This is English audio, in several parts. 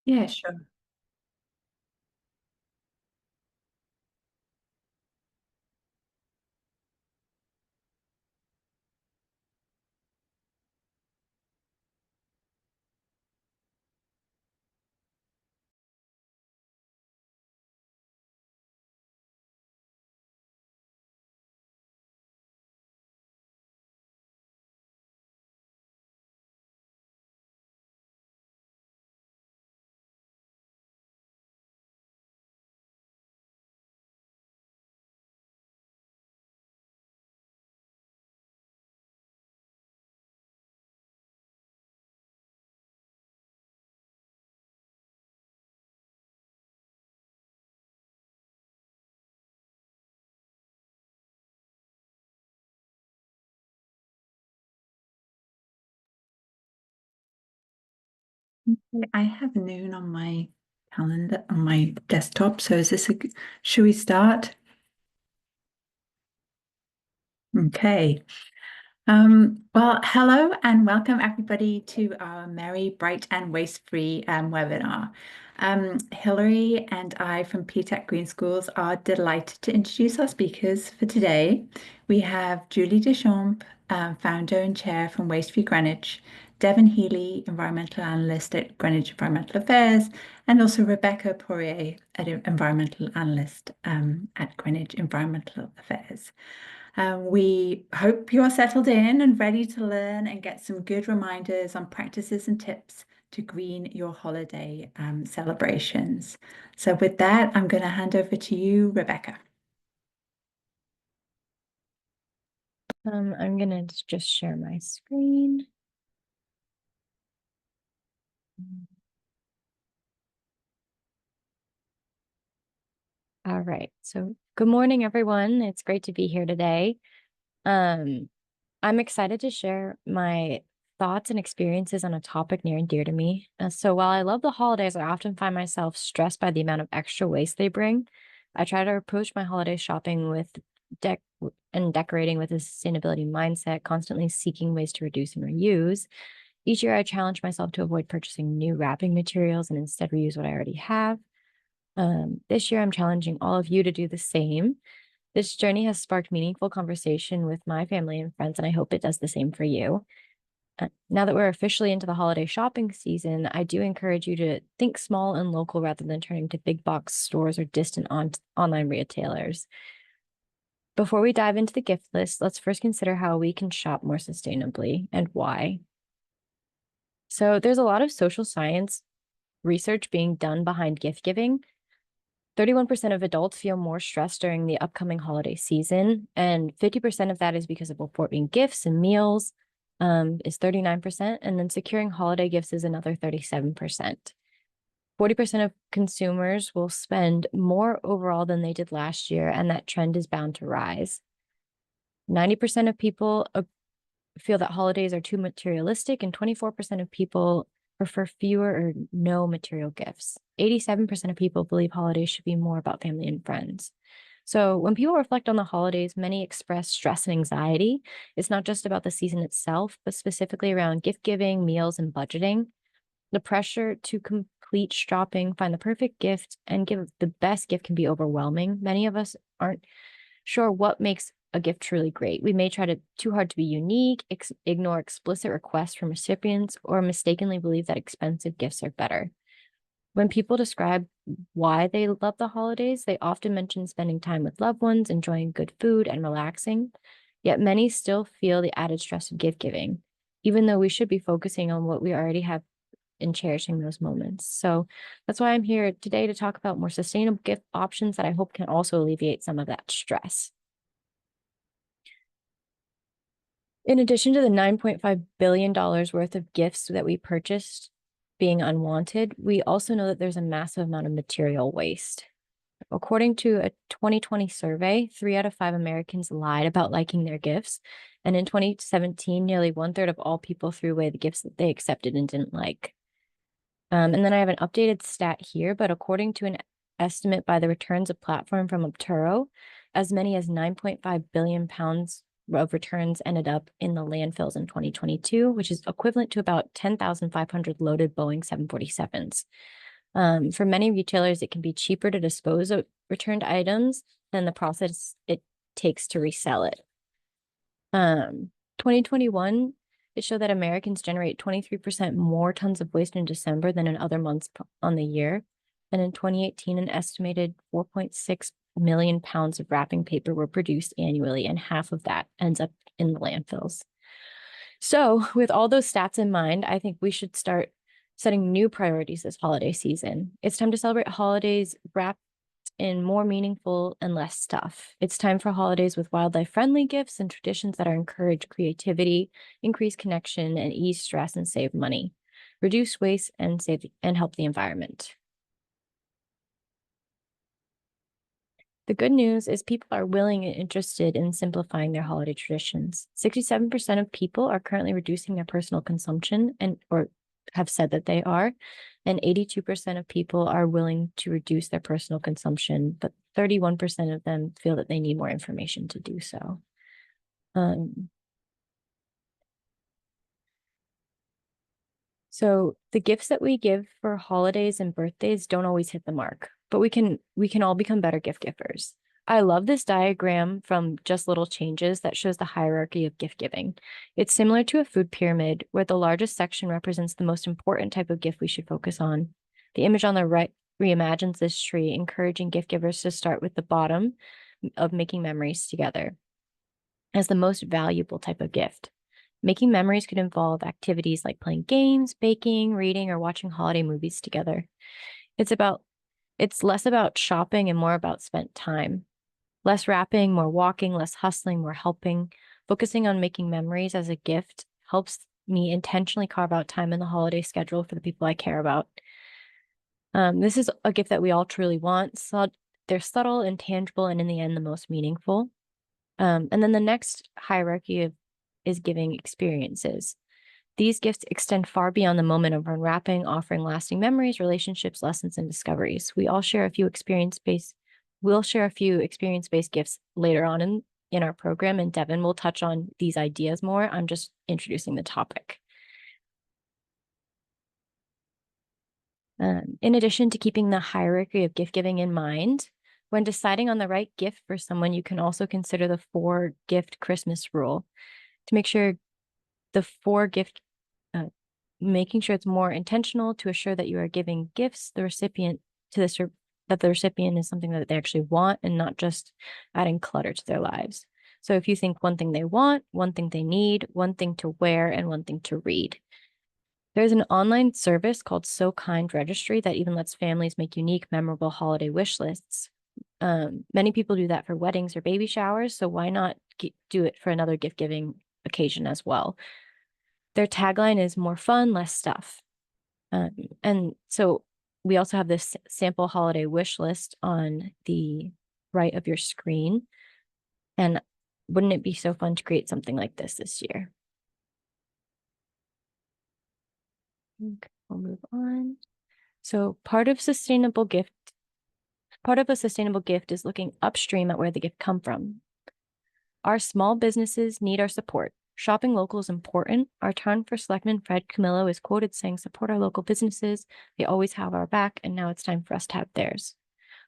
Yeah, sure. Okay, I have noon on my calendar on my desktop. So is this should we start? Okay. Well, hello and welcome everybody to our Merry, Bright and Waste-Free webinar. Hilary and I from PTech Green Schools are delighted to introduce our speakers for today. We have Julie Deschamps, founder and chair from Waste Free Greenwich, Devon Healy, environmental analyst at Greenwich Environmental Affairs, and also Rebecca Poirier, an environmental analyst at Greenwich Environmental Affairs. We hope you're settled in and ready to learn and get some good reminders on practices and tips to green your holiday celebrations. So with that, I'm going to hand over to you, Rebecca. I'm gonna just share my screen. All right. So good morning, everyone. It's great to be here today. I'm excited to share my thoughts and experiences on a topic near and dear to me. So while I love the holidays, I often find myself stressed by the amount of extra waste they bring. I try to approach my holiday shopping with decorating with a sustainability mindset, constantly seeking ways to reduce and reuse. Each year, I challenge myself to avoid purchasing new wrapping materials and instead reuse what I already have. This year, I'm challenging all of you to do the same. This journey has sparked meaningful conversation with my family and friends, and I hope it does the same for you. Now that we're officially into the holiday shopping season, I do encourage you to think small and local rather than turning to big box stores or distant online retailers. Before we dive into the gift list, let's first consider how we can shop more sustainably and why. So, there's a lot of social science research being done behind gift giving. 31% of adults feel more stressed during the upcoming holiday season, and 50% of that is because of avoiding gifts and meals, is 39%, and then securing holiday gifts is another 37%. 40% of consumers will spend more overall than they did last year, and that trend is bound to rise. 90% of people feel that holidays are too materialistic, and 24% of people prefer fewer or no material gifts. 87% of people believe holidays should be more about family and friends. So when people reflect on the holidays, many express stress and anxiety. It's not just about the season itself, but specifically around gift giving, meals, and budgeting. The pressure to complete shopping, find the perfect gift, and give the best gift can be overwhelming. Many of us aren't sure what makes a gift truly great. We may try too hard to be unique, ignore explicit requests from recipients, or mistakenly believe that expensive gifts are better. When people describe why they love the holidays, they often mention spending time with loved ones, enjoying good food, and relaxing. Yet many still feel the added stress of gift giving, even though we should be focusing on what we already have and cherishing those moments. So that's why I'm here today to talk about more sustainable gift options that I hope can also alleviate some of that stress. In addition to the $9.5 billion worth of gifts that we purchased being unwanted, we also know that there's a massive amount of material waste. According to a 2020 survey, 3 out of 5 Americans lied about liking their gifts. And in 2017, nearly 1/3 of all people threw away the gifts that they accepted and didn't like. And then I have an updated stat here, but according to an estimate by the returns of platform from Obturo, as many as 9.5 billion pounds of returns ended up in the landfills in 2022, which is equivalent to about 10,500 loaded Boeing 747s. For many retailers, it can be cheaper to dispose of returned items than the process it takes to resell it. 2021, it showed that Americans generate 23% more tons of waste in December than in other months on the year. And in 2018, an estimated 4.6 million pounds of wrapping paper were produced annually, and half of that ends up in the landfills. So, with all those stats in mind, I think we should start setting new priorities this holiday season. It's time to celebrate holidays wrapped in more meaningful and less stuff. It's time for holidays with wildlife-friendly gifts and traditions that are encourage creativity, increase connection, and ease stress and save money, reduce waste, and help the environment. The good news is people are willing and interested in simplifying their holiday traditions. 67% of people are currently reducing their personal consumption or have said that they are, and 82% of people are willing to reduce their personal consumption, but 31% of them feel that they need more information to do so. So the gifts that we give for holidays and birthdays don't always hit the mark, but we can all become better gift givers. I love this diagram from Just Little Changes that shows the hierarchy of gift giving. It's similar to a food pyramid where the largest section represents the most important type of gift we should focus on. The image on the right reimagines this tree, encouraging gift givers to start with the bottom of making memories together as the most valuable type of gift. Making memories could involve activities like playing games, baking, reading, or watching holiday movies together. It's less about shopping and more about spent time. Less wrapping, more walking, less hustling, more helping. Focusing on making memories as a gift helps me intentionally carve out time in the holiday schedule for the people I care about. This is a gift that we all truly want. So they're subtle and tangible, and in the end, the most meaningful. And then the next hierarchy is giving experiences. These gifts extend far beyond the moment of unwrapping, offering lasting memories, relationships, lessons, and discoveries. We'll share a few experience-based gifts later on in our program, and Devin will touch on these ideas more. I'm just introducing the topic. In addition to keeping the hierarchy of gift giving in mind, when deciding on the right gift for someone, you can also consider the 4-gift Christmas rule to make sure making sure it's more intentional to assure that you are giving gifts that the recipient is something that they actually want and not just adding clutter to their lives. So if you think one thing they want, one thing they need, one thing to wear, and one thing to read. There's an online service called So Kind Registry that even lets families make unique, memorable holiday wish lists. Many people do that for weddings or baby showers, so why not do it for another gift-giving occasion as well? Their tagline is more fun, less stuff. And so we also have this sample holiday wish list on the right of your screen. And wouldn't it be so fun to create something like this year? Okay, we'll move on. So part of a sustainable gift is looking upstream at where the gift come from. Our small businesses need our support. Shopping local is important. Our town for Selectman Fred Camillo is quoted saying, "Support our local businesses. They always have our back, and now it's time for us to have theirs."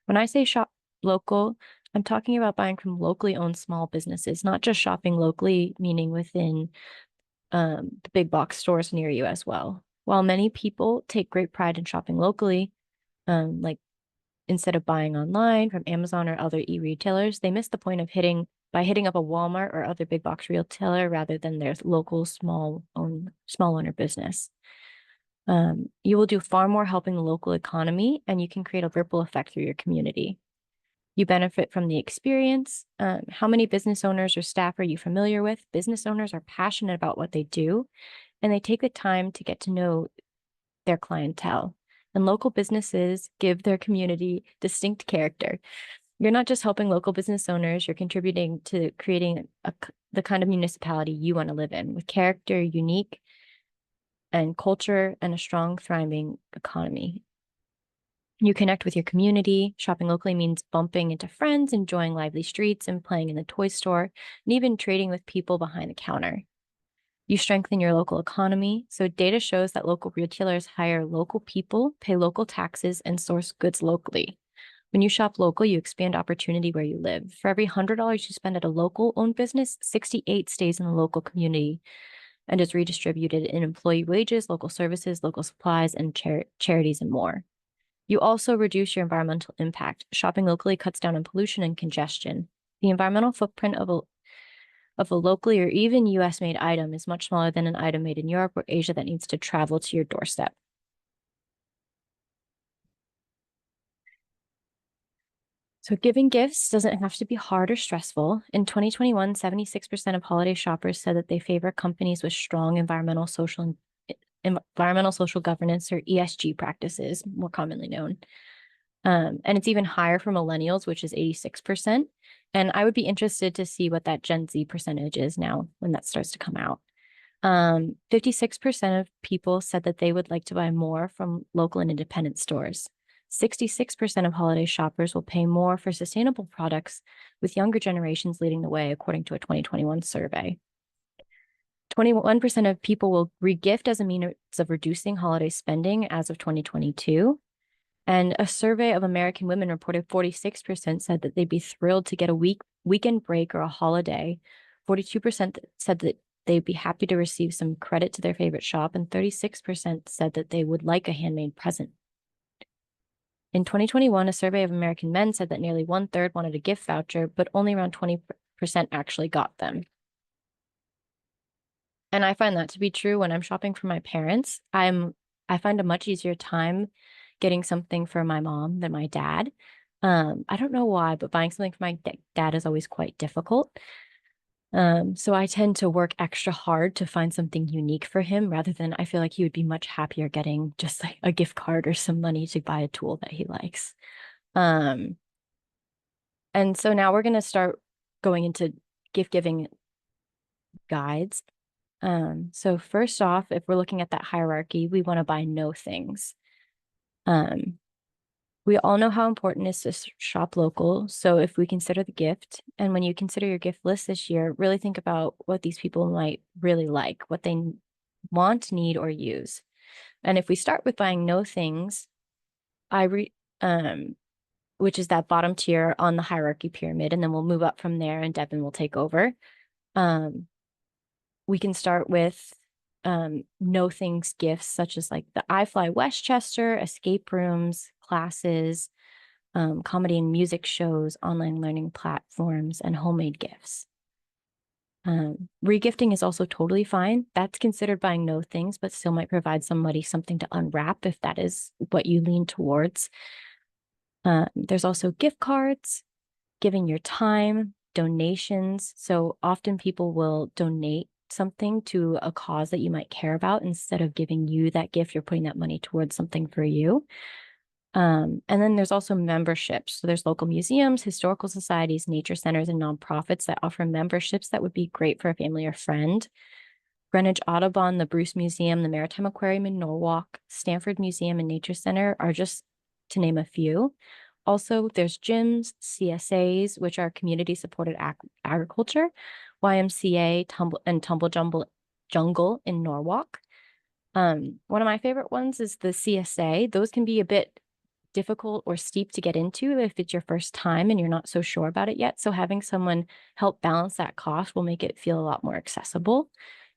When I say shop local, I'm talking about buying from locally owned small businesses, not just shopping locally, meaning within the big box stores near you as well. While many people take great pride in shopping locally, like instead of buying online from Amazon or other e-retailers, they miss the point of hitting up a Walmart or other big box retailer rather than their local small owner business. You will do far more helping the local economy, and you can create a ripple effect through your community. You benefit from the experience. How many business owners or staff are you familiar with? Business owners are passionate about what they do, and they take the time to get to know their clientele. And local businesses give their community distinct character. You're not just helping local business owners, you're contributing to creating the kind of municipality you want to live in, with character, unique, and culture, and a strong, thriving economy. You connect with your community. Shopping locally means bumping into friends, enjoying lively streets, and playing in the toy store, and even trading with people behind the counter. You strengthen your local economy. So data shows that local retailers hire local people, pay local taxes, and source goods locally. When you shop local, you expand opportunity where you live. For every $100 you spend at a local owned business, 68 stays in the local community and is redistributed in employee wages, local services, local supplies, and charities and more. You also reduce your environmental impact. Shopping locally cuts down on pollution and congestion. The environmental footprint of a locally or even US made item is much smaller than an item made in Europe or Asia that needs to travel to your doorstep. So giving gifts doesn't have to be hard or stressful. In 2021, 76% of holiday shoppers said that they favor companies with strong environmental, social governance, or ESG practices, more commonly known. And it's even higher for millennials, which is 86%. And I would be interested to see what that Gen Z percentage is now when that starts to come out. 56% of people said that they would like to buy more from local and independent stores. 66% of holiday shoppers will pay more for sustainable products, with younger generations leading the way, according to a 2021 survey. 21% of people will regift as a means of reducing holiday spending as of 2022. And a survey of American women reported 46% said that they'd be thrilled to get a weekend break or a holiday. 42% said that they'd be happy to receive some credit to their favorite shop, and 36% said that they would like a handmade present. In 2021, a survey of American men said that nearly 1/3 wanted a gift voucher, but only around 20% actually got them. And I find that to be true when I'm shopping for my parents. I find a much easier time getting something for my mom than my dad. I don't know why, but buying something for my dad is always quite difficult. So I tend to work extra hard to find something unique for him rather than I feel like he would be much happier getting just like a gift card or some money to buy a tool that he likes. And so now we're going to start going into gift giving guides. So first off, if we're looking at that hierarchy, we want to buy no things. We all know how important it is to shop local. So if we consider the gift, and when you consider your gift list this year, really think about what these people might really like, what they want, need, or use. And if we start with buying no things, which is that bottom tier on the hierarchy pyramid, and then we'll move up from there and Devin will take over. We can start with no things gifts, such as like the iFly Westchester, escape rooms, classes, comedy and music shows, online learning platforms, and homemade gifts. Regifting is also totally fine. That's considered buying no things, but still might provide somebody something to unwrap if that is what you lean towards. There's also gift cards, giving your time, donations. So often people will donate something to a cause that you might care about. Instead of giving you that gift, you're putting that money towards something for you. And then there's also memberships. So there's local museums, historical societies, nature centers, and nonprofits that offer memberships that would be great for a family or friend. Greenwich Audubon, the Bruce Museum, the Maritime Aquarium in Norwalk, Stanford Museum and Nature Center are just to name a few. Also, there's gyms, CSAs, which are community supported agriculture, YMCA, Tumble Jungle in Norwalk. One of my favorite ones is the CSA. Those can be a bit difficult or steep to get into if it's your first time and you're not so sure about it yet. So having someone help balance that cost will make it feel a lot more accessible.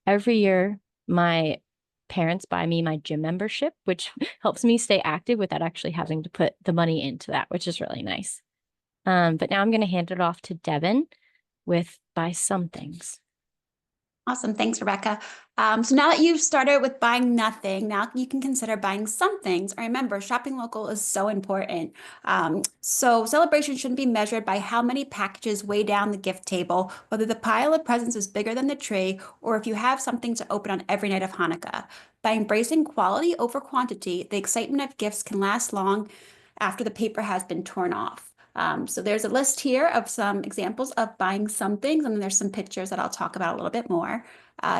Every year, my parents buy me my gym membership, which helps me stay active without actually having to put the money into that, which is really nice. But now I'm going to hand it off to Devin with Buy Some Things. Awesome. Thanks, Rebecca. So now that you've started with buying nothing, now you can consider buying some things. Remember, shopping local is so important. So celebration shouldn't be measured by how many packages weigh down the gift table, whether the pile of presents is bigger than the tree, or if you have something to open on every night of Hanukkah. By embracing quality over quantity, the excitement of gifts can last long after the paper has been torn off. So there's a list here of some examples of buying some things, and then there's some pictures that I'll talk about a little bit more.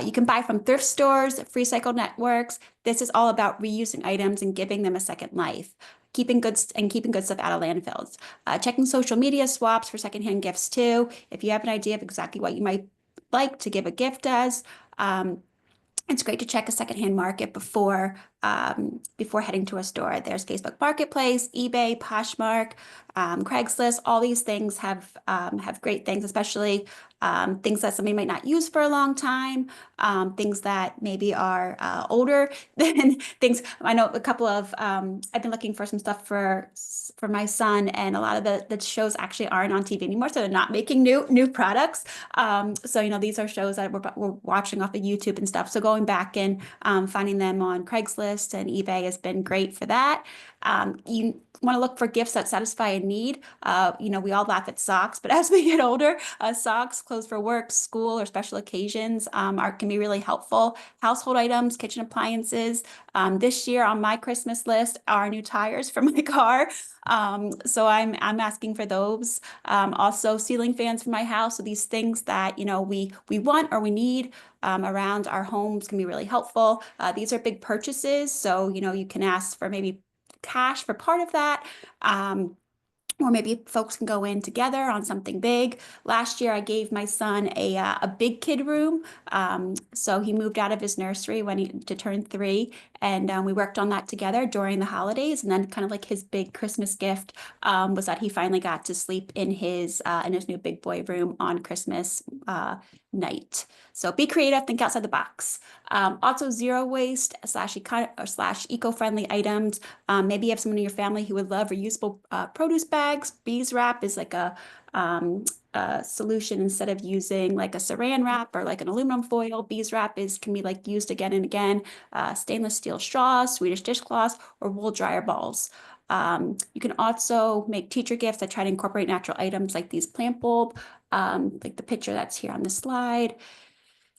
You can buy from thrift stores, free cycle networks. This is all about reusing items and giving them a second life. Keeping good stuff out of landfills. Checking social media swaps for secondhand gifts too. If you have an idea of exactly what you might like to give a gift as, It's great to check a secondhand market before heading to a store. There's Facebook Marketplace, eBay, Poshmark, Craigslist. All these things have great things, especially things that somebody might not use for a long time, things that maybe are older than things. I know a couple of I've been looking for some stuff for my son, and a lot of the shows actually aren't on TV anymore, so they're not making new products. So these are shows that we're watching off of YouTube and stuff. So going back and finding them on Craigslist and eBay has been great for that. You want to look for gifts that satisfy a need. We all laugh at socks, but as we get older, socks, clothes for work, school, or special occasions can be really helpful. Household items, kitchen appliances. This year on my Christmas list are new tires for my car. So I'm asking for those. Also ceiling fans for my house. So these things that we want or we need around our homes can be really helpful. These are big purchases, so you can ask for maybe cash for part of that. Or maybe folks can go in together on something big. Last year, I gave my son a big kid room. So he moved out of his nursery to turn 3, and we worked on that together during the holidays. And then kind of like his big Christmas gift was that he finally got to sleep in his new big boy room on Christmas night. So be creative, think outside the box. Also zero waste / eco-friendly items. Maybe you have someone in your family who would love reusable produce bags. Bees wrap is like a solution. Instead of using like a saran wrap or like an aluminum foil, bees wrap can be like used again and again. Stainless steel straws, Swedish dishcloths, or wool dryer balls. You can also make teacher gifts that try to incorporate natural items like these plant bulb, like the picture that's here on the slide.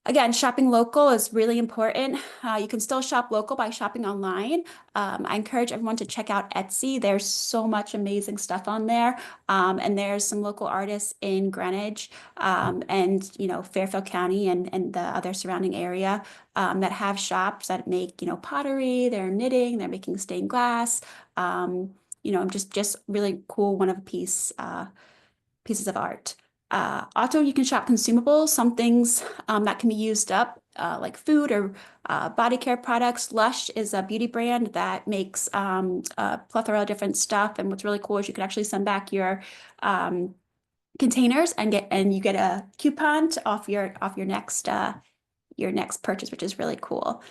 Again, shopping local is really important. You can still shop local by shopping online. I encourage everyone to check out Etsy. There's so much amazing stuff on there. And there's some local artists in Greenwich and Fairfield County and the other surrounding area that have shops that make pottery, they're knitting, they're making stained glass. Just really cool pieces of art. Also, you can shop consumables, some things that can be used up, like food or body care products. Lush is a beauty brand that makes a plethora of different stuff. And what's really cool is you can actually send back your containers and you get a coupon off your next purchase, which is really cool.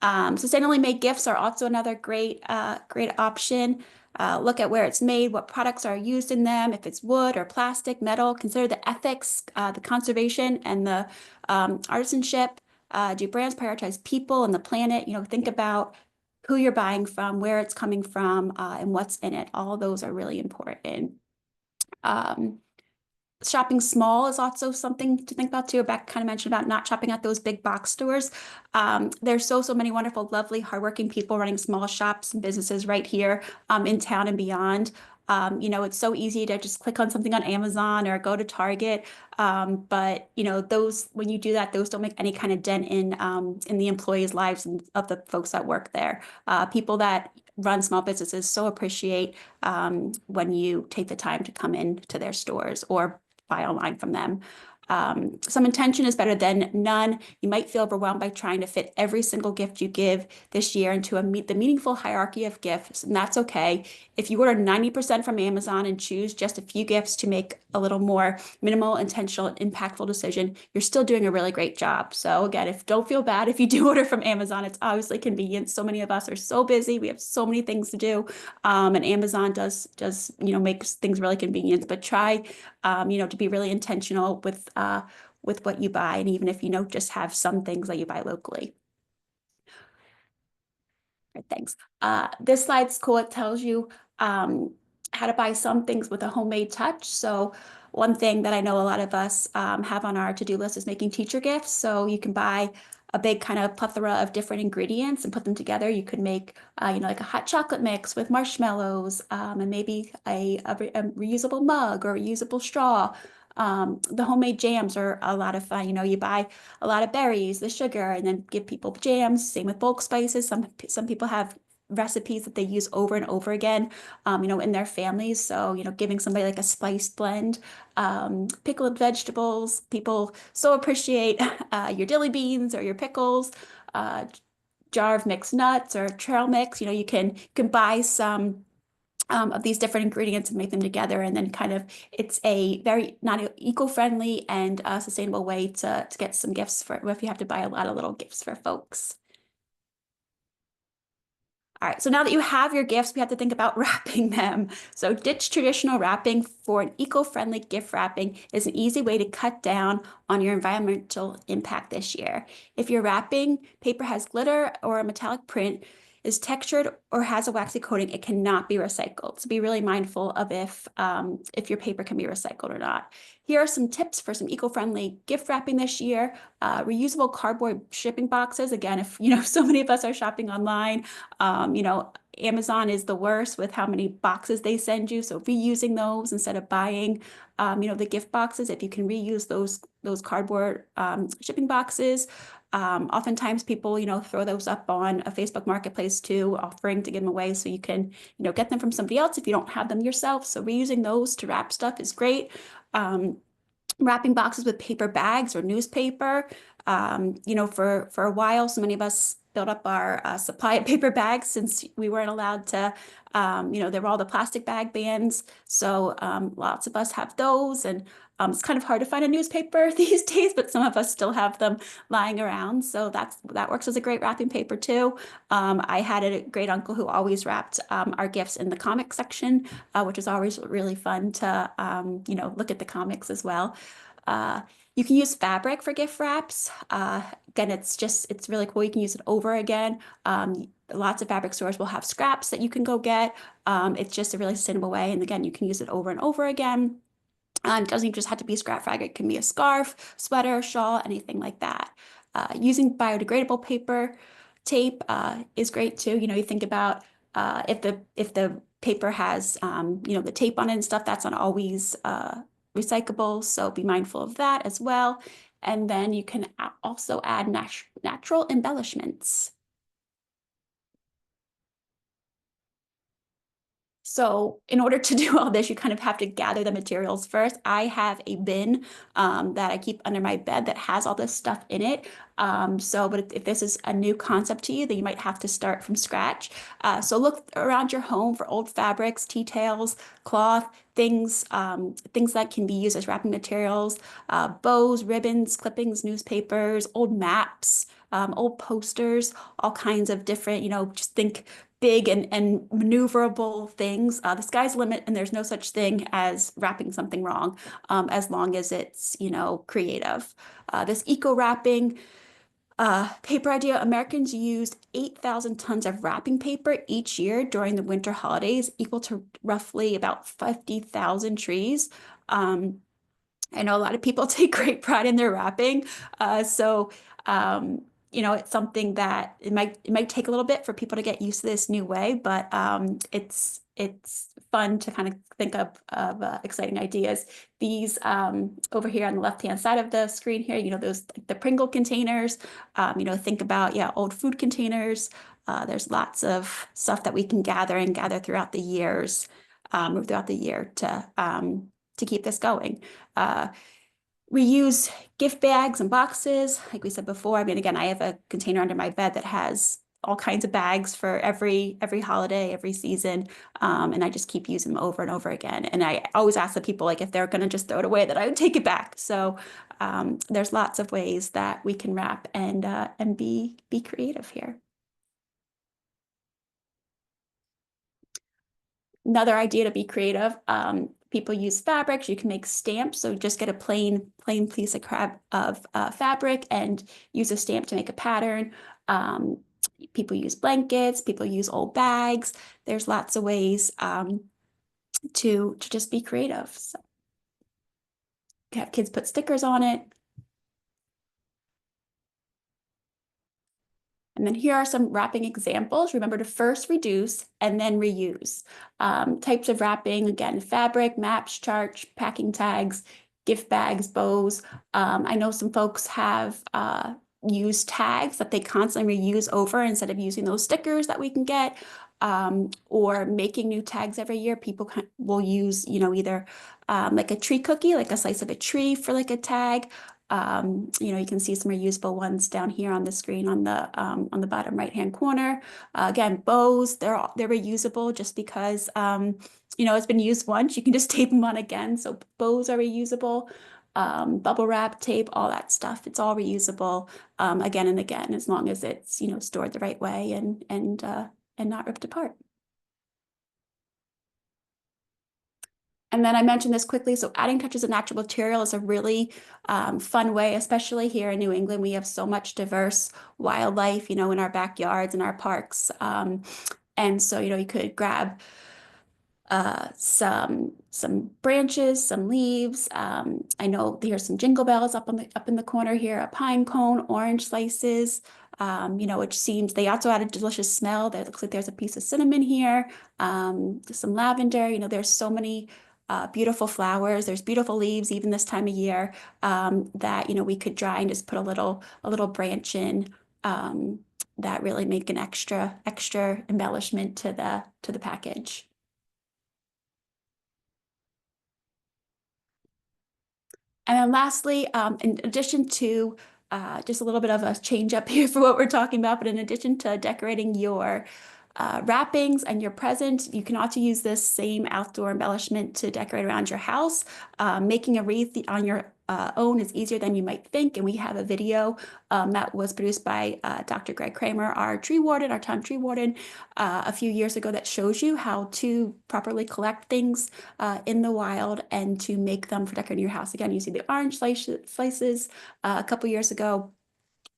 Sustainably made gifts are also another great option. Look at where it's made, what products are used in them, if it's wood or plastic, metal. Consider the ethics, the conservation, and the artisanship. Do brands prioritize people and the planet? Think about who you're buying from, where it's coming from, and what's in it. All of those are really important. Shopping small is also something to think about too. Rebecca kind of mentioned about not shopping at those big box stores. There's so many wonderful, lovely, hardworking people running small shops and businesses right here in town and beyond. It's so easy to just click on something on Amazon or go to Target. But when you do that, those don't make any kind of dent in the employees' lives and of the folks that work there. People that run small businesses so appreciate when you take the time to come into their stores or buy online from them. Some intention is better than none. You might feel overwhelmed by trying to fit every single gift you give this year into the meaningful hierarchy of gifts, and that's okay. If you order 90% from Amazon and choose just a few gifts to make a little more minimal, intentional, impactful decision, you're still doing a really great job. So again, don't feel bad if you do order from Amazon. It's obviously convenient. So many of us are so busy. We have so many things to do. And Amazon does makes things really convenient, but try to be really intentional with what you buy, and even if just have some things that you buy locally. All right, thanks. This slide's cool. It tells you how to buy some things with a homemade touch. So one thing that I know a lot of us have on our to-do list is making teacher gifts. So you can buy a big kind of plethora of different ingredients and put them together. You could make, like a hot chocolate mix with marshmallows and maybe a reusable mug or a reusable straw. The homemade jams are a lot of fun. You buy a lot of berries, the sugar, and then give people jams. Same with bulk spices. Some people have recipes that they use over and over again, in their families. So, giving somebody like a spiced blend, pickled vegetables. People so appreciate your dilly beans or your pickles. jar of mixed nuts or trail mix. You can buy some of these different ingredients and make them together, and then it's a very not eco-friendly and sustainable way to get some gifts for if you have to buy a lot of little gifts for folks. All right, so now that you have your gifts, we have to think about wrapping them. So ditch traditional wrapping for an eco-friendly gift wrapping is an easy way to cut down on your environmental impact this year. If your wrapping paper has glitter or a metallic print, is textured or has a waxy coating, it cannot be recycled. So be really mindful of if your paper can be recycled or not. Here are some tips for some eco-friendly gift wrapping this year. Reusable cardboard shipping boxes. Again, if so many of us are shopping online, Amazon is the worst with how many boxes they send you. So reusing those instead of buying, the gift boxes, if you can reuse those cardboard shipping boxes. Oftentimes people, throw those up on a Facebook marketplace too, offering to give them away. So you can, get them from somebody else if you don't have them yourself. So reusing those to wrap stuff is great. Wrapping boxes with paper bags or newspaper. For a while, so many of us built up our supply of paper bags since we weren't allowed to, there were all the plastic bag bans. So lots of us have those, and it's kind of hard to find a newspaper these days, but some of us still have them lying around. So that works as a great wrapping paper too. I had a great uncle who always wrapped our gifts in the comic section, which was always really fun to, look at the comics as well. You can use fabric for gift wraps. Again, it's really cool. You can use it over again. Lots of fabric stores will have scraps that you can go get. It's just a really sustainable way. And again, you can use it over and over again. It doesn't even just have to be scrap fabric. It can be a scarf, sweater, shawl, anything like that. Using biodegradable paper tape is great too. You think about if the paper has the tape on it and stuff, that's not always recyclable, so be mindful of that as well. And then you can also add natural embellishments. So in order to do all this, you kind of have to gather the materials first. I have a bin that I keep under my bed that has all this stuff in it. But if this is a new concept to you, then you might have to start from scratch. So look around your home for old fabrics, tea towels, cloth, things that can be used as wrapping materials, bows, ribbons, clippings, newspapers, old maps, old posters, all kinds of different, just think big and maneuverable things. The sky's the limit, and there's no such thing as wrapping something wrong, as long as it's, creative. This eco wrapping paper idea, Americans used 8,000 tons of wrapping paper each year during the winter holidays, equal to roughly about 50,000 trees. I know a lot of people take great pride in their wrapping. It's something that it might take a little bit for people to get used to this new way, but it's fun to kind of think of exciting ideas. These over here on the left-hand side of the screen here, those the Pringle containers, think about, old food containers. There's lots of stuff that we can gather throughout the years, throughout the year to keep this going. Reuse gift bags and boxes. Like we said before, again, I have a container under my bed that has all kinds of bags for every holiday, every season. And I just keep using them over and over again. And I always ask the people, if they're going to just throw it away, that I would take it back. So there's lots of ways that we can wrap and be creative here. Another idea to be creative, people use fabrics. You can make stamps. So just get a plain piece of fabric and use a stamp to make a pattern. People use blankets. People use old bags. There's lots of ways to just be creative. So, have kids put stickers on it. And then here are some wrapping examples. Remember to first reduce and then reuse. Types of wrapping, again, fabric, maps, charts, packing tags, gift bags, bows. I know some folks have used tags that they constantly reuse over instead of using those stickers that we can get, or making new tags every year. People will use, either like a tree cookie, like a slice of a tree for like a tag, You know, you can see some reusable ones down here on the screen on the bottom right-hand corner. Again, bows, they're reusable just because, you know, it's been used once, you can just tape them on again. So bows are reusable. Bubble wrap, tape, all that stuff. It's all reusable again and again, as long as it's, you know, stored the right way and not ripped apart. And then I mentioned this quickly, so adding touches of natural material is a really fun way, especially here in New England. We have so much diverse wildlife, you know, in our backyards and our parks. And so, you know, you could grab some branches, some leaves. I know there's some jingle bells up in the corner here, a pine cone, orange slices. You know, which seems they also add a delicious smell. There looks like there's a piece of cinnamon here, some lavender. You know, there's so many beautiful flowers. There's beautiful leaves even this time of year that, you know, we could dry and just put a little branch in that really make an extra embellishment to the package. And then lastly, in addition to just a little bit of a change up here for what we're talking about, but in addition to decorating your wrappings and your present, you can also use this same outdoor embellishment to decorate around your house. Making a wreath on your own is easier than you might think, and we have a video that was produced by Dr. Greg Kramer, our town tree warden, a few years ago that shows you how to properly collect things in the wild and to make them for decorating your house. Again, you see the orange slices a couple years ago.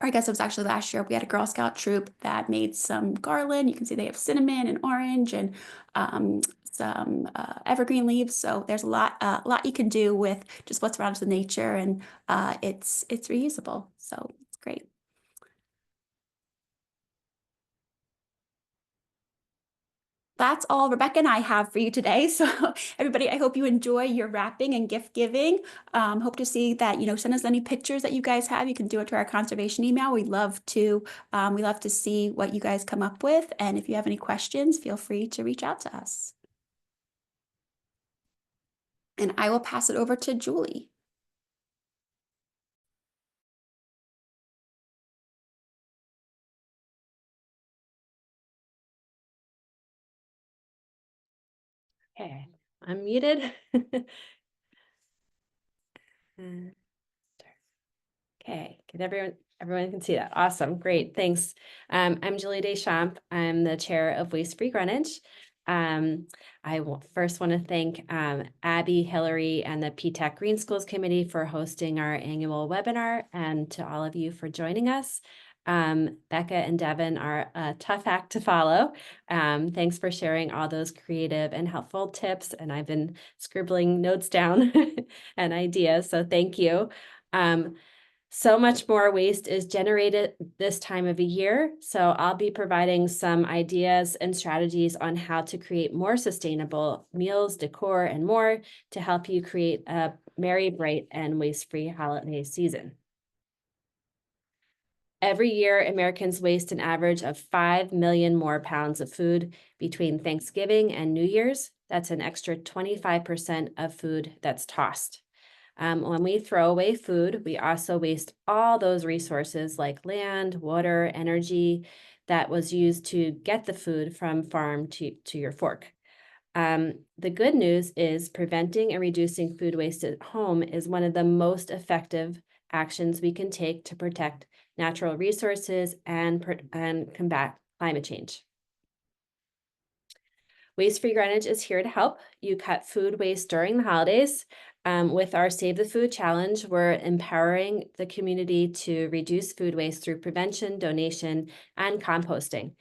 Or I guess it was actually last year, we had a Girl Scout troop that made some garland. You can see they have cinnamon and orange and some evergreen leaves. So there's a lot you can do with just what's around us in nature, and it's reusable. So it's great. That's all Rebecca and I have for you today. So everybody, I hope you enjoy your wrapping and gift giving. Hope to see that, you know, send us any pictures that you guys have. You can do it to our conservation email. We love to see what you guys come up with. And if you have any questions, feel free to reach out to us. And I will pass it over to Julie. Okay, I'm muted. Okay, everyone can see that. Awesome, great, thanks. I'm Julie Deschamps. I'm the chair of Waste Free Greenwich. I first want to thank Abby, Hillary, and the PTAC Green Schools Committee for hosting our annual webinar, and to all of you for joining us. Becca and Devin are a tough act to follow. Thanks for sharing all those creative and helpful tips, and I've been scribbling notes down and ideas, so thank you. So much more waste is generated this time of the year, so I'll be providing some ideas and strategies on how to create more sustainable meals, decor, and more to help you create a merry, bright, and waste-free holiday season. Every year, Americans waste an average of 5 million more pounds of food between Thanksgiving and New Year's. That's an extra 25% of food that's tossed. When we throw away food, we also waste all those resources like land, water, energy that was used to get the food from farm to your fork. The good news is preventing and reducing food waste at home is one of the most effective actions we can take to protect natural resources and combat climate change. Waste Free Greenwich is here to help you cut food waste during the holidays. With our Save the Food Challenge, we're empowering the community to reduce food waste through prevention, donation, and composting.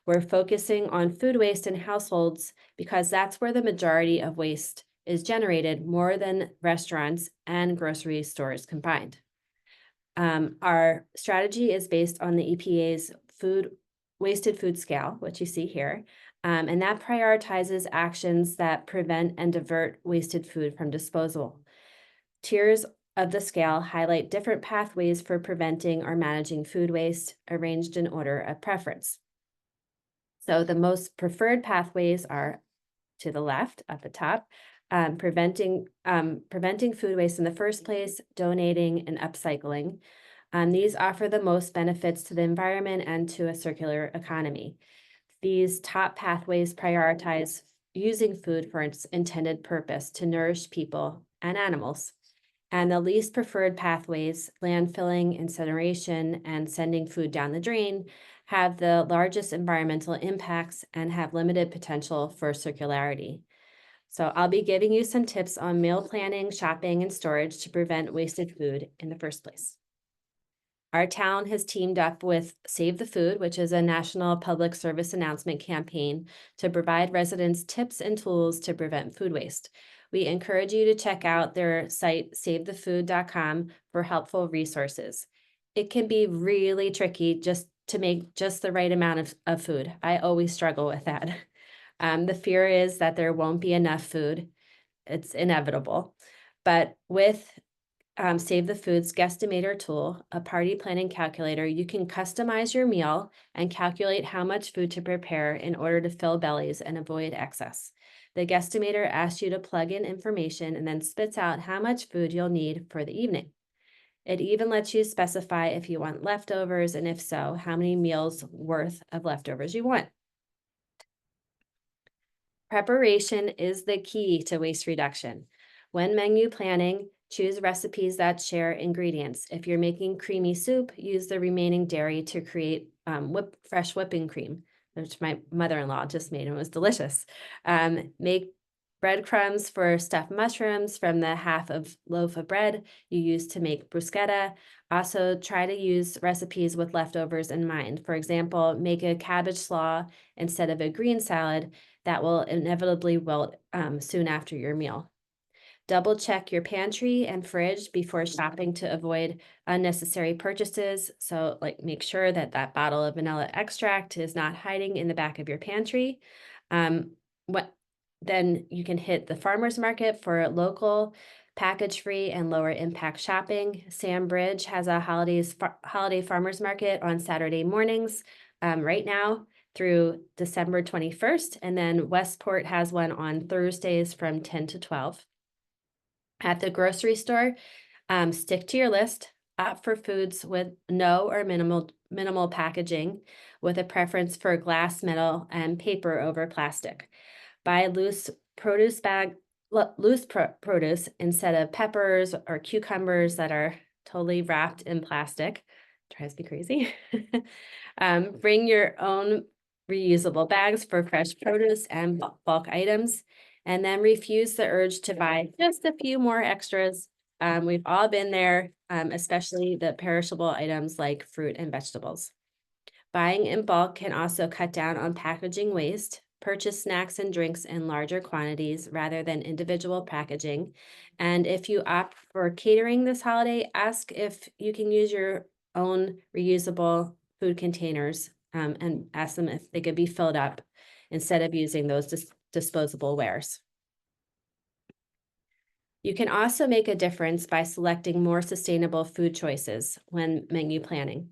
We're focusing on food waste in households because that's where the majority of waste is generated, more than restaurants and grocery stores combined. Our strategy is based on the EPA's wasted food scale, which you see here, and that prioritizes actions that prevent and divert wasted food from disposal. Tiers of the scale highlight different pathways for preventing or managing food waste, arranged in order of preference. So the most preferred pathways are to the left at the top, preventing food waste in the first place, donating, and upcycling. These offer the most benefits to the environment and to a circular economy. These top pathways prioritize using food for its intended purpose to nourish people and animals. And the least preferred pathways, landfilling, incineration, and sending food down the drain, have the largest environmental impacts and have limited potential for circularity. So I'll be giving you some tips on meal planning, shopping, and storage to prevent wasted food in the first place. Our town has teamed up with Save the Food, which is a national public service announcement campaign to provide residents tips and tools to prevent food waste. We encourage you to check out their site, savethefood.com, for helpful resources. It can be really tricky just to make just the right amount of food. I always struggle with that. The fear is that there won't be enough food. It's inevitable. But with Save the Food's Guesstimator tool, a party planning calculator, you can customize your meal and calculate how much food to prepare in order to fill bellies and avoid excess. The Guesstimator asks you to plug in information and then spits out how much food you'll need for the evening. It even lets you specify if you want leftovers, and if so, how many meals worth of leftovers you want. Preparation is the key to waste reduction. When menu planning, choose recipes that share ingredients. If you're making creamy soup, use the remaining dairy to create fresh whipping cream, which my mother-in-law just made and was delicious. Make breadcrumbs for stuffed mushrooms from the half of loaf of bread you use to make bruschetta. Also, try to use recipes with leftovers in mind. For example, make a cabbage slaw instead of a green salad that will inevitably wilt soon after your meal. Double check your pantry and fridge before shopping to avoid unnecessary purchases. So make sure that that bottle of vanilla extract is not hiding in the back of your pantry. Then you can hit the farmer's market for local, package-free, and lower impact shopping. Sam Bridge has a holiday farmer's market on Saturday mornings right now through December 21st. And then Westport has one on Thursdays from 10 to 12. At the grocery store, stick to your list, opt for foods with no or minimal packaging, with a preference for glass, metal, and paper over plastic. Buy loose produce instead of peppers or cucumbers that are totally wrapped in plastic. Drives me crazy. Bring your own reusable bags for fresh produce and bulk items, and then refuse the urge to buy just a few more extras. We've all been there, especially the perishable items like fruit and vegetables. Buying in bulk can also cut down on packaging waste. Purchase snacks and drinks in larger quantities rather than individual packaging. And if you opt for catering this holiday, ask if you can use your own reusable food containers and ask them if they could be filled up instead of using those disposable wares. You can also make a difference by selecting more sustainable food choices when menu planning.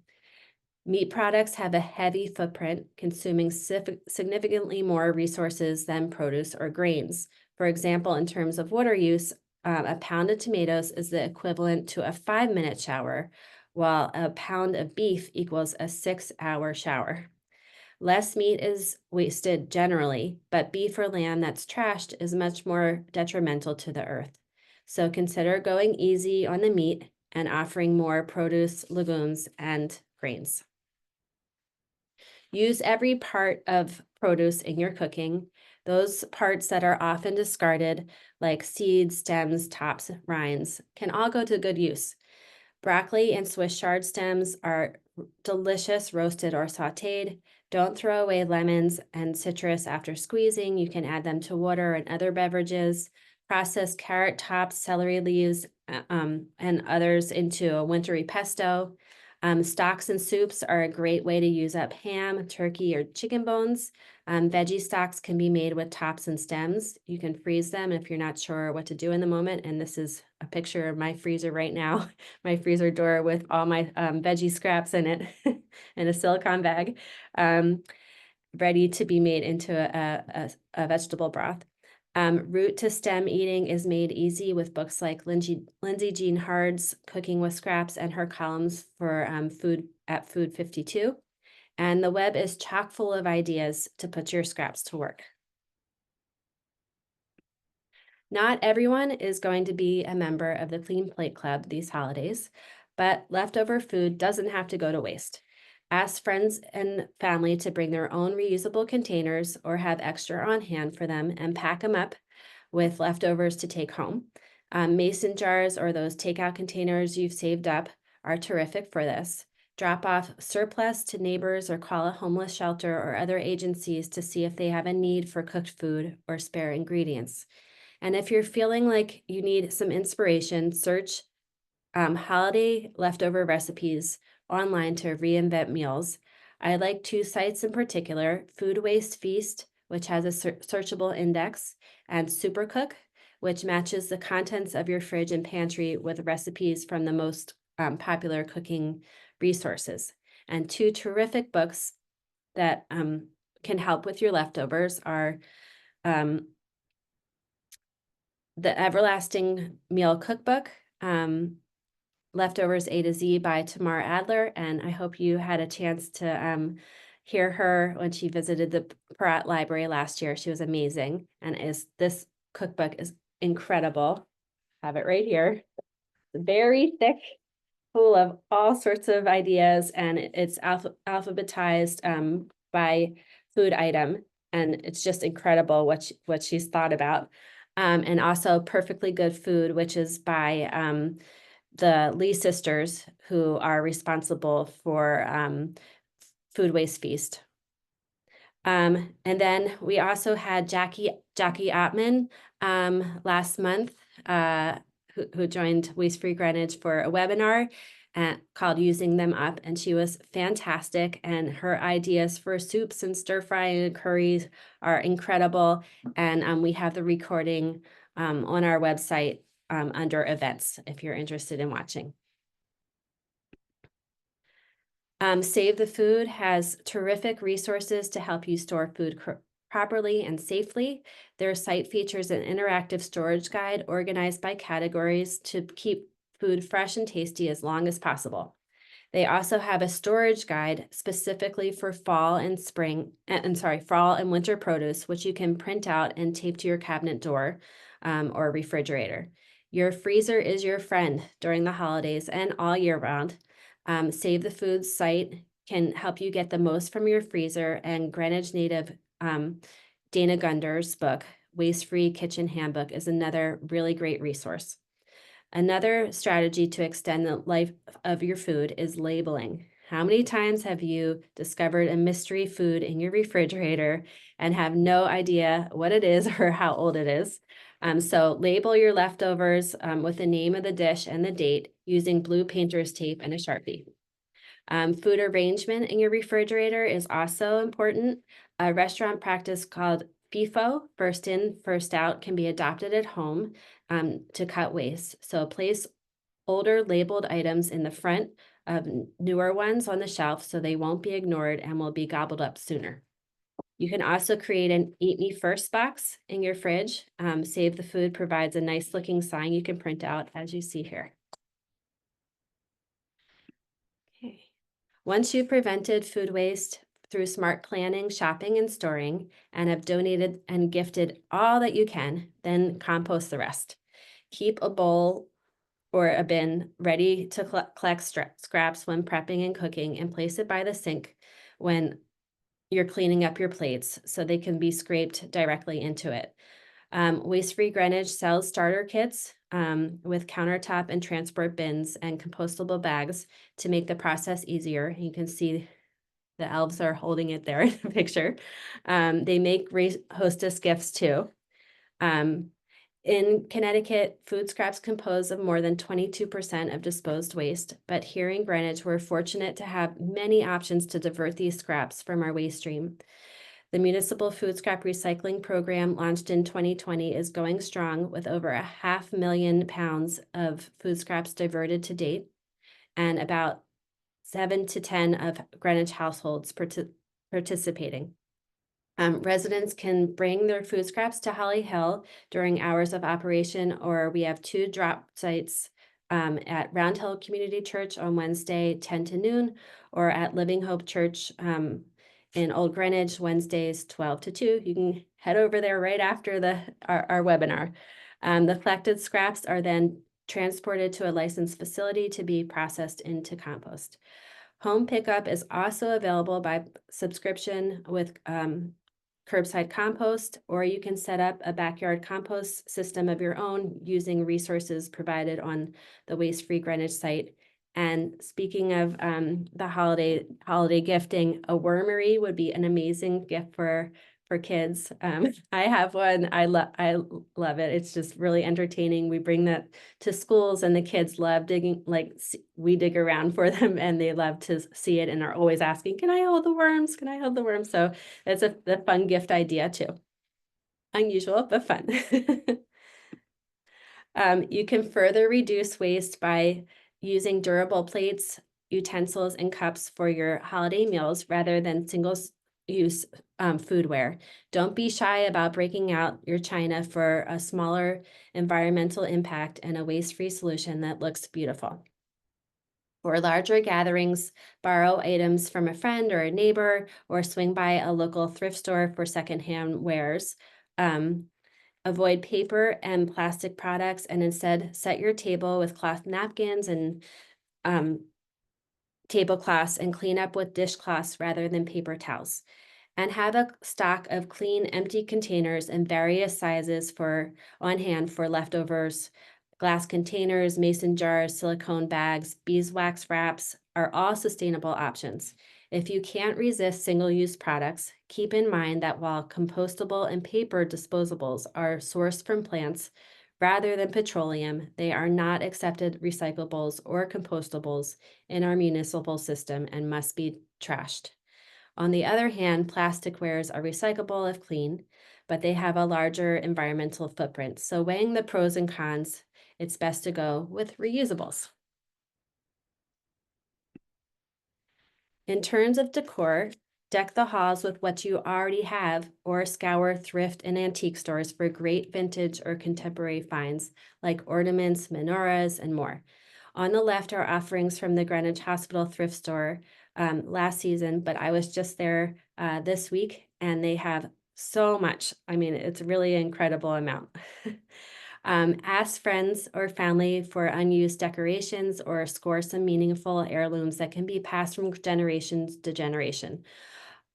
Meat products have a heavy footprint, consuming significantly more resources than produce or grains. For example, in terms of water use, a pound of tomatoes is the equivalent to a 5-minute shower, while a pound of beef equals a 6-hour shower. Less meat is wasted generally, but beef or lamb that's trashed is much more detrimental to the earth. So consider going easy on the meat and offering more produce, legumes, and grains. Use every part of produce in your cooking. Those parts that are often discarded, like seeds, stems, tops, rinds, can all go to good use. Broccoli and Swiss chard stems are delicious roasted or sauteed. Don't throw away lemons and citrus after squeezing. You can add them to water and other beverages. Process carrot tops, celery leaves, and others into a wintry pesto. Stocks and soups are a great way to use up ham, turkey, or chicken bones. Veggie stocks can be made with tops and stems. You can freeze them if you're not sure what to do in the moment. And this is a picture of my freezer right now, my freezer door with all my veggie scraps in it in a silicone bag, ready to be made into a vegetable broth. Root to stem eating is made easy with books like Lindsay Jean Hard's Cooking with Scraps and her columns for food at Food 52. And the web is chock full of ideas to put your scraps to work. Not everyone is going to be a member of the Clean Plate Club these holidays, but leftover food doesn't have to go to waste. Ask friends and family to bring their own reusable containers or have extra on hand for them and pack them up with leftovers to take home. Mason jars or those takeout containers you've saved up are terrific for this. Drop off surplus to neighbors or call a homeless shelter or other agencies to see if they have a need for cooked food or spare ingredients. And if you're feeling like you need some inspiration, search holiday leftover recipes online to reinvent meals. I like 2 sites in particular, Food Waste Feast, which has a searchable index, and Supercook, which matches the contents of your fridge and pantry with recipes from the most popular cooking resources. And 2 terrific books that can help with your leftovers are The Everlasting Meal Cookbook, Leftovers A to Z by Tamar Adler, and I hope you had a chance to hear her when she visited the Pratt Library last year. She was amazing, and this cookbook is incredible. Have it right here. Very thick, full of all sorts of ideas, and it's alphabetized by food item, and it's just incredible what she's thought about. And also Perfectly Good Food, which is by the Lee sisters, who are responsible for Food Waste Feast. And then we also had Jackie Ottman last month, who joined Waste Free Greenwich for a webinar called Using Them Up, and she was fantastic, and her ideas for soups and stir fry and curries are incredible, and we have the recording on our website under events if you're interested in watching. Save the Food has terrific resources to help you store food properly and safely. Their site features an interactive storage guide organized by categories to keep food fresh and tasty as long as possible. They also have a storage guide specifically for fall and winter produce, which you can print out and tape to your cabinet door or refrigerator. Your freezer is your friend during the holidays and all year round. Save the Food site can help you get the most from your freezer, and Greenwich native Dana Gunder's book, Waste Free Kitchen Handbook, is another really great resource. Another strategy to extend the life of your food is labeling. How many times have you discovered a mystery food in your refrigerator and have no idea what it is or how old it is? So label your leftovers with the name of the dish and the date using blue painter's tape and a Sharpie. Food arrangement in your refrigerator is also important. A restaurant practice called FIFO, first in, first out, can be adopted at home to cut waste. So place older labeled items in the front of newer ones on the shelf so they won't be ignored and will be gobbled up sooner. You can also create an Eat Me First box in your fridge. Save the Food provides a nice looking sign you can print out, as you see here. Okay. Once you've prevented food waste through smart planning, shopping, and storing, and have donated and gifted all that you can, then compost the rest. Keep a bowl or a bin ready to collect scraps when prepping and cooking, and place it by the sink when you're cleaning up your plates so they can be scraped directly into it. Waste Free Greenwich sells starter kits with countertop and transport bins and compostable bags to make the process easier. You can see the elves are holding it there in the picture. They make hostess gifts too. In Connecticut, food scraps compose of more than 22% of disposed waste, but here in Greenwich, we're fortunate to have many options to divert these scraps from our waste stream. The Municipal Food Scrap Recycling Program, launched in 2020, is going strong with over 500,000 pounds of food scraps diverted to date, and about 7 to 10 of Greenwich households participating. Residents can bring their food scraps to Holly Hill during hours of operation, or we have 2 drop sites at Round Hill Community Church on Wednesday, 10 to noon, or at Living Hope Church in Old Greenwich, Wednesdays, 12 to 2. You can head over there right after our webinar. The collected scraps are then transported to a licensed facility to be processed into compost. Home pickup is also available by subscription with curbside compost, or you can set up a backyard compost system of your own using resources provided on the Waste Free Greenwich site. And speaking of the holiday gifting, a wormery would be an amazing gift for kids. I have one. I love it. It's just really entertaining. We bring that to schools, and the kids love digging. We dig around for them, and they love to see it, and are always asking, "Can I hold the worms? Can I hold the worms?" So that's a fun gift idea too. Unusual, but fun. You can further reduce waste by using durable plates, utensils, and cups for your holiday meals rather than single-use foodware. Don't be shy about breaking out your china for a smaller environmental impact and a waste-free solution that looks beautiful. For larger gatherings, borrow items from a friend or a neighbor, or swing by a local thrift store for secondhand wares. Avoid paper and plastic products, and instead set your table with cloth napkins and tablecloths, and clean up with dishcloths rather than paper towels. And have a stock of clean, empty containers in various sizes on hand for leftovers. Glass containers, mason jars, silicone bags, beeswax wraps are all sustainable options. If you can't resist single-use products, keep in mind that while compostable and paper disposables are sourced from plants rather than petroleum, they are not accepted recyclables or compostables in our municipal system and must be trashed. On the other hand, plasticwares are recyclable if clean, but they have a larger environmental footprint. So weighing the pros and cons, it's best to go with reusables. In terms of decor, deck the halls with what you already have, or scour thrift and antique stores for great vintage or contemporary finds like ornaments, menorahs, and more. On the left are offerings from the Greenwich Hospital thrift store last season, but I was just there this week, and they have so much. I mean, it's really an incredible amount. Ask friends or family for unused decorations, or score some meaningful heirlooms that can be passed from generation to generation.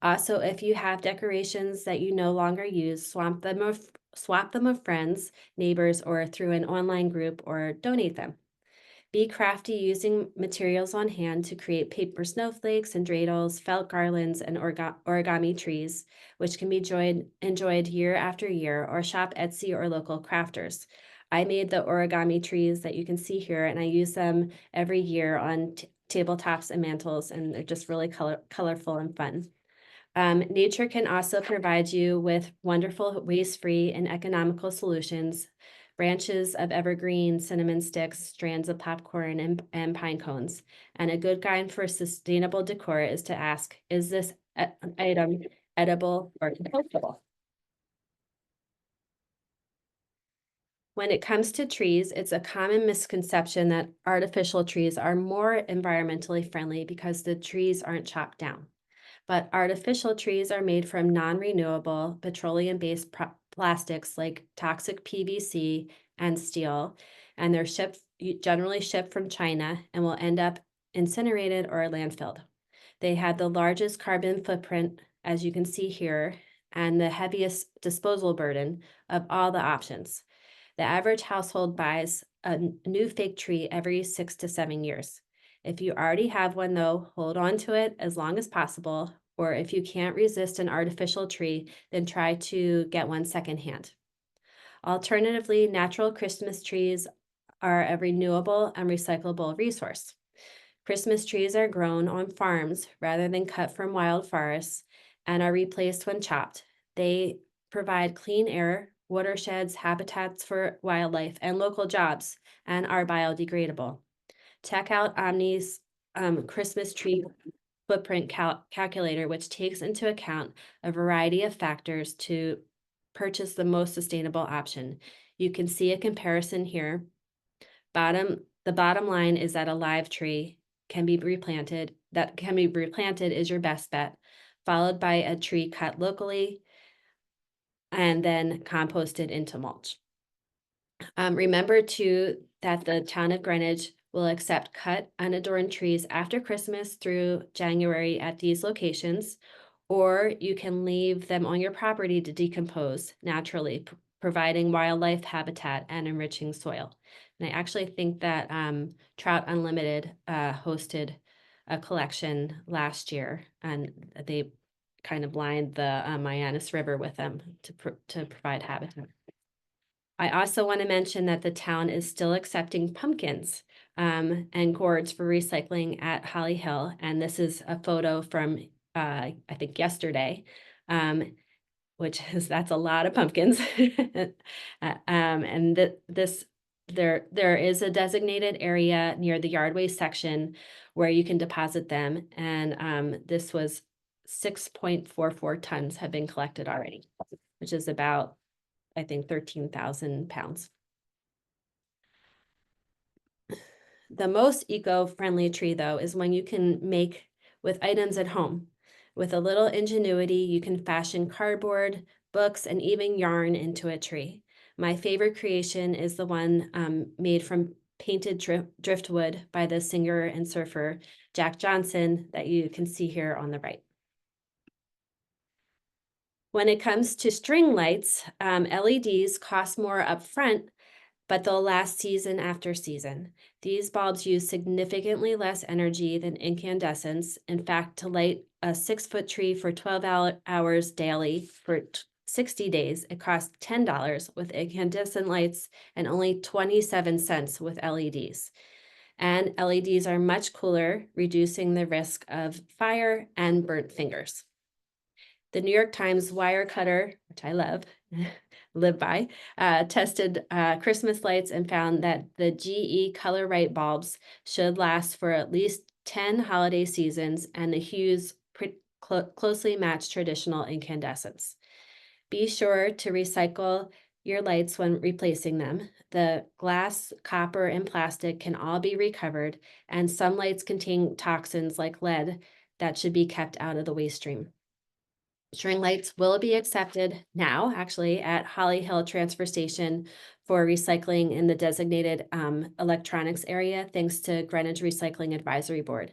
Also, if you have decorations that you no longer use, swap them with friends, neighbors, or through an online group, or donate them. Be crafty using materials on hand to create paper snowflakes and dreidels, felt garlands, and origami trees, which can be enjoyed year after year, or shop Etsy or local crafters. I made the origami trees that you can see here, and I use them every year on tabletops and mantles, and they're just really colorful and fun. Nature can also provide you with wonderful waste-free and economical solutions. Branches of evergreen, cinnamon sticks, strands of popcorn, and pine cones. And a good guide for sustainable decor is to ask, is this item edible or compostable? When it comes to trees, it's a common misconception that artificial trees are more environmentally friendly because the trees aren't chopped down. But artificial trees are made from non-renewable petroleum-based plastics like toxic PVC and steel, and they're generally shipped from China and will end up incinerated or landfilled. They have the largest carbon footprint, as you can see here, and the heaviest disposal burden of all the options. The average household buys a new fake tree every 6 to 7 years. If you already have one, though, hold on to it as long as possible, or if you can't resist an artificial tree, then try to get one secondhand. Alternatively, natural Christmas trees are a renewable and recyclable resource. Christmas trees are grown on farms rather than cut from wild forests and are replaced when chopped. They provide clean air, watersheds, habitats for wildlife, and local jobs, and are biodegradable. Check out Omni's Christmas tree footprint calculator, which takes into account a variety of factors to purchase the most sustainable option. You can see a comparison here. The bottom line is that a live tree can be replanted, is your best bet, followed by a tree cut locally and then composted into mulch. Remember too that the town of Greenwich will accept cut unadorned trees after Christmas through January at these locations, or you can leave them on your property to decompose naturally, providing wildlife habitat and enriching soil. And I actually think that Trout Unlimited hosted a collection last year, and they kind of lined the Mianus River with them to provide habitat. I also want to mention that the town is still accepting pumpkins and gourds for recycling at Holly Hill. And this is a photo from, I think yesterday, that's a lot of pumpkins. And there is a designated area near the yard waste section where you can deposit them. And this was 6.44 tons have been collected already, which is about, I think, 13,000 pounds. The most eco-friendly tree, though, is one you can make with items at home. With a little ingenuity, you can fashion cardboard, books, and even yarn into a tree. My favorite creation is the one made from painted driftwood by the singer and surfer Jack Johnson that you can see here on the right. When it comes to string lights, LEDs cost more upfront, but they'll last season after season. These bulbs use significantly less energy than incandescents. In fact, to light a 6-foot tree for 12 hours daily for 60 days, it costs $10 with incandescent lights and only 27 cents with LEDs. And LEDs are much cooler, reducing the risk of fire and burnt fingers. The New York Times Wirecutter, which I live by, tested Christmas lights and found that the GE Color-Right bulbs should last for at least 10 holiday seasons, and the hues closely match traditional incandescents. Be sure to recycle your lights when replacing them. The glass, copper, and plastic can all be recovered, and some lights contain toxins like lead that should be kept out of the waste stream. String lights will be accepted now, actually, at Holly Hill Transfer Station for recycling in the designated electronics area, thanks to Greenwich Recycling Advisory Board.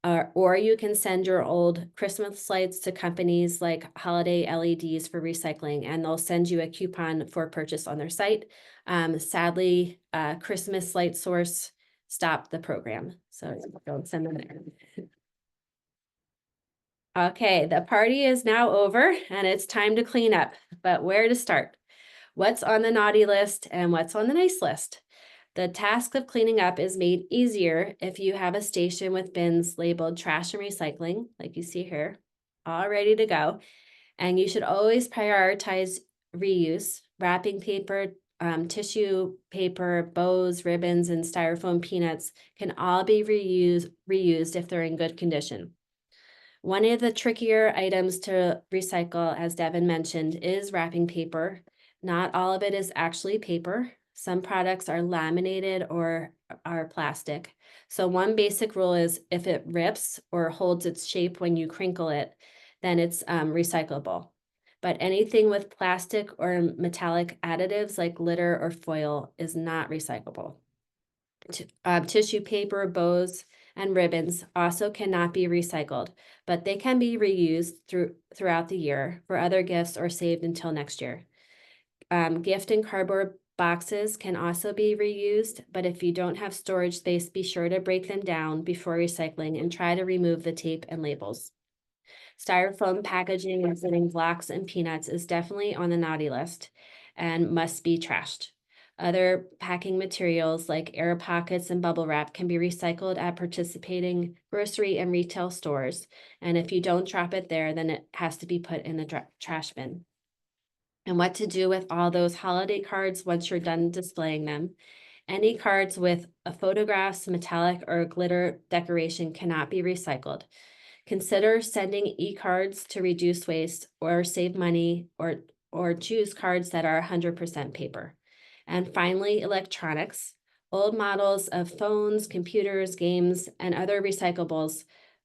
Or you can send your old Christmas lights to companies like Holiday LEDs for recycling, and they'll send you a coupon for purchase on their site. Sadly, Christmas Light Source stopped the program, so don't send them there. Okay, the party is now over and it's time to clean up, but where to start? What's on the naughty list and what's on the nice list? The task of cleaning up is made easier if you have a station with bins labeled trash and recycling, like you see here, all ready to go. And you should always prioritize reuse. Wrapping paper, tissue paper, bows, ribbons, and styrofoam peanuts can all be reused if they're in good condition. One of the trickier items to recycle, as Devin mentioned, is wrapping paper. Not all of it is actually paper. Some products are laminated or are plastic. So one basic rule is if it rips or holds its shape when you crinkle it, then it's recyclable. But anything with plastic or metallic additives like glitter or foil is not recyclable. Tissue paper, bows, and ribbons also cannot be recycled, but they can be reused throughout the year for other gifts or saved until next year. Gift and cardboard boxes can also be reused, but if you don't have storage space, be sure to break them down before recycling and try to remove the tape and labels. Styrofoam packaging, including blocks and peanuts, is definitely on the naughty list and must be trashed. Other packing materials like air pockets and bubble wrap can be recycled at participating grocery and retail stores. And if you don't drop it there, then it has to be put in the trash bin. And what to do with all those holiday cards once you're done displaying them. Any cards with photographs, metallic, or glitter decoration cannot be recycled. Consider sending e-cards to reduce waste or save money, or choose cards that are 100% paper. And finally, electronics. Old models of phones, computers, games, and other recyclables,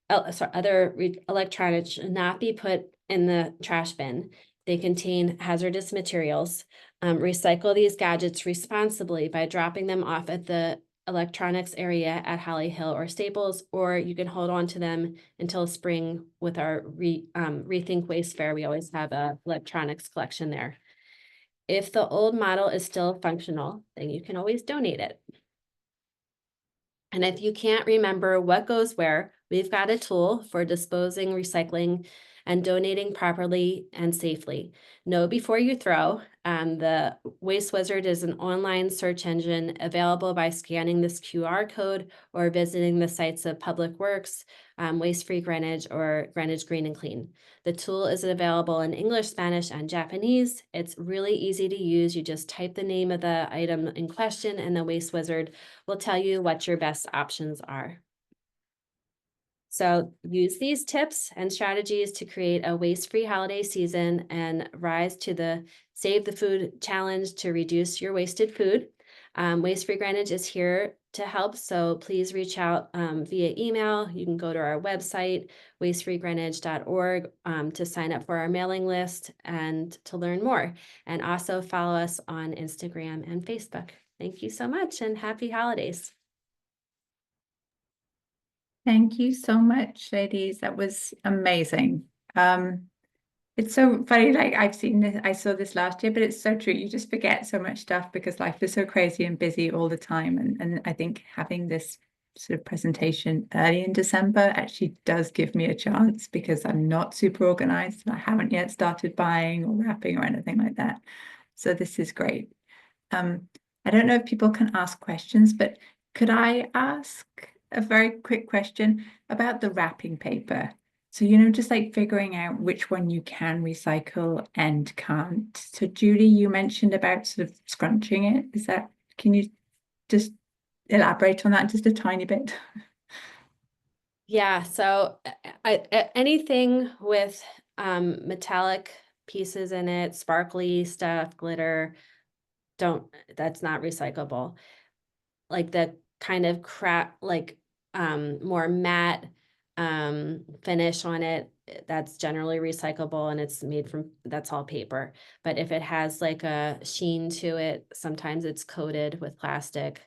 electronics should not be put in the trash bin. They contain hazardous materials. Recycle these gadgets responsibly by dropping them off at the electronics area at Holly Hill or Staples, or you can hold on to them until spring with our Rethink Waste Fair. We always have a electronics collection there. If the old model is still functional, then you can always donate it. And if you can't remember what goes where, we've got a tool for disposing, recycling, and donating properly and safely. Know before you throw. The Waste Wizard is an online search engine available by scanning this QR code or visiting the sites of Public Works, Waste Free Greenwich, or Greenwich Green and Clean. The tool is available in English, Spanish, and Japanese. It's really easy to use. You just type the name of the item in question, and the Waste Wizard will tell you what your best options are. So use these tips and strategies to create a waste-free holiday season and rise to the Save the Food challenge to reduce your wasted food. Waste Free Greenwich is here to help, so please reach out via email. You can go to our website, wastefreegreenwich.org, to sign up for our mailing list and to learn more. And also follow us on Instagram and Facebook. Thank you so much and happy holidays. Thank you so much, ladies. That was amazing. It's so funny, like I've seen this, I saw this last year, but it's so true. You just forget so much stuff because life is so crazy and busy all the time. And I think having this sort of presentation early in December actually does give me a chance because I'm not super organized. I haven't yet started buying or wrapping or anything like that. So this is great. I don't know if people can ask questions, but could I ask a very quick question about the wrapping paper? So, just like figuring out which one you can recycle and can't. So, Julie, you mentioned about sort of scrunching it. Can you just elaborate on that just a tiny bit? Yeah, so anything with metallic pieces in it, sparkly stuff, glitter, that's not recyclable. Like the kind of more matte finish on it, that's generally recyclable, and it's made from, that's all paper. But if it has like a sheen to it, sometimes it's coated with plastic.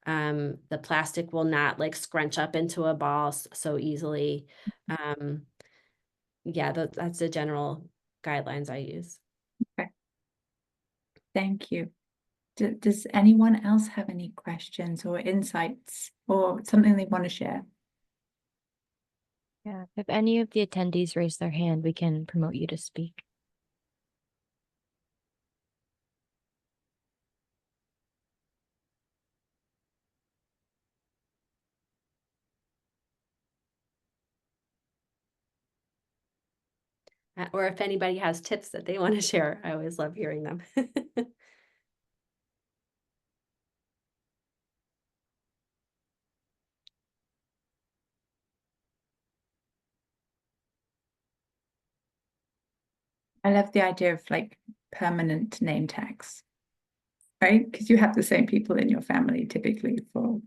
The plastic will not like scrunch up into a ball so easily. Yeah, that's the general guidelines I use. Okay. Thank you. Does anyone else have any questions or insights or something they want to share? Yeah, if any of the attendees raise their hand, we can promote you to speak. Or if anybody has tips that they want to share, I always love hearing them. I love the idea of like permanent name tags, right? Because you have the same people in your family typically for,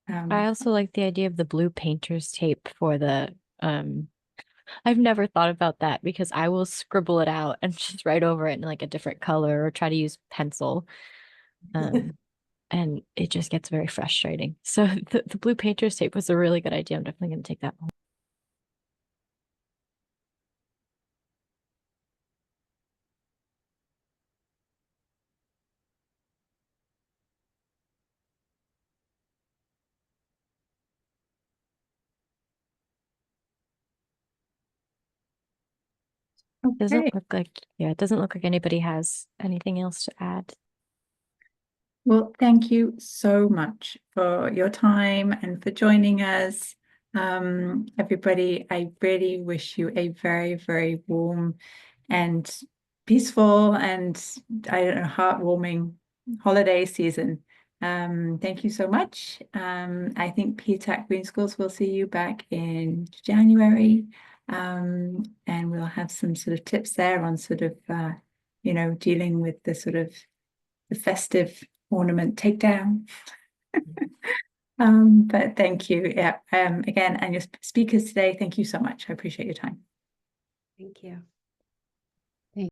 I also like the idea of the blue painter's tape for the I've never thought about that because I will scribble it out and just write over it in like a different color or try to use pencil. And it just gets very frustrating. So the blue painter's tape was a really good idea. I'm definitely going to take that one. Okay. It doesn't look like anybody has anything else to add. Well, thank you so much for your time and for joining us. Everybody, I really wish you a very, very warm and peaceful and, I don't know, heartwarming holiday season. Thank you so much. I think PTAC Green Schools will see you back in January. And we'll have some sort of tips there on sort of, dealing with the sort of the festive ornament takedown. But thank you. Yeah. Again, and your speakers today, thank you so much. I appreciate your time. Thank you.